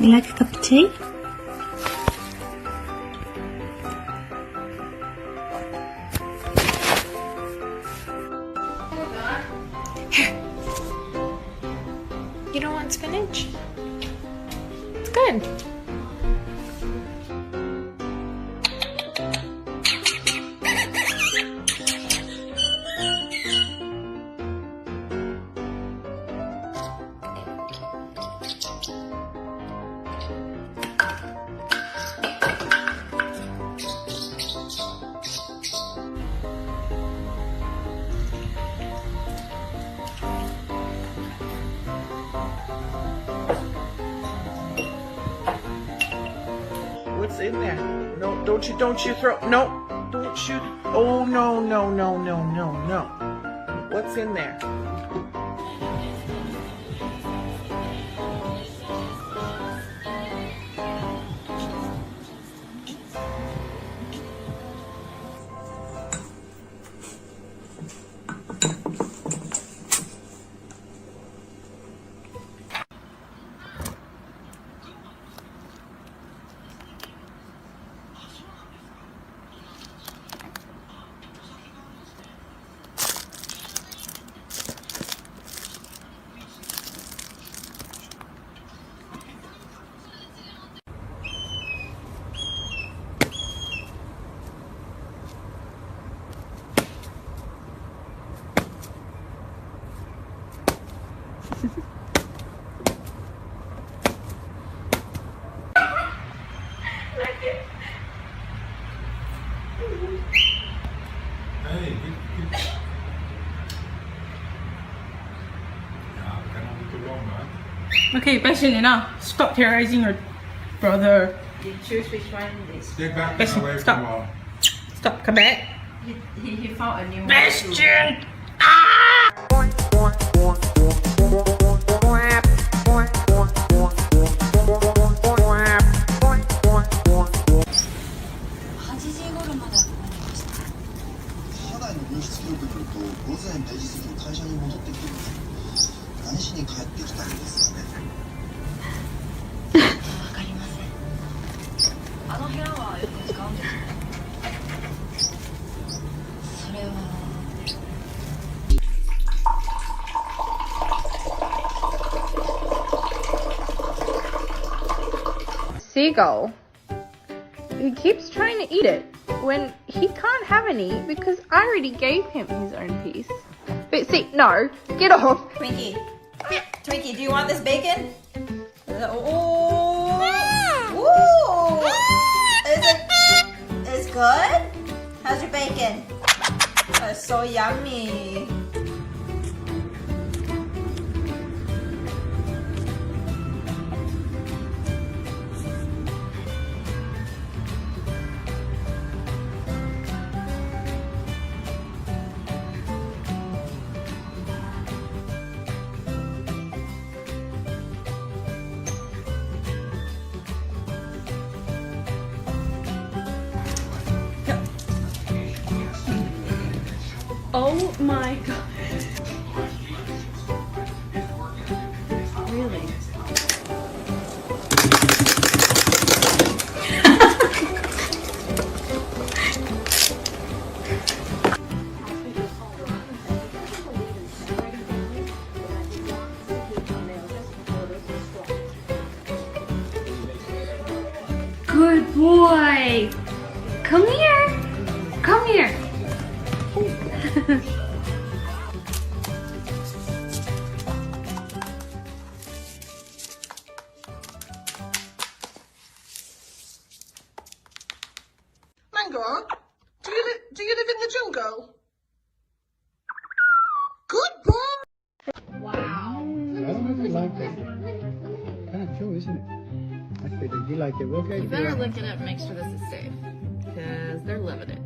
you like a cup of tea? Here. You don't want spinach? It's good. What's in there? No, don't you throw, no, don't shoot. Oh, no. What's in there? Okay, passion enough. Stop terrorizing your brother. You choose which one is. Stay back and Bastion, away stop. from all. Stop, come back. He found a new one. Bastion! Seagull. He keeps trying to eat it when he can't have any because I already gave him his own piece. But see, no, get off. Twinkie, Twinkie, do you want this bacon? Oh, ooh, is it good? How's your bacon? It's so yummy. Oh my god. Really? Good boy. Come here. Come here. Mango, do you live in the jungle? Good boy. I don't really like that. Kind of true, isn't it? I figured you like it. Okay. You better look it up and make sure this is safe, because they're living it.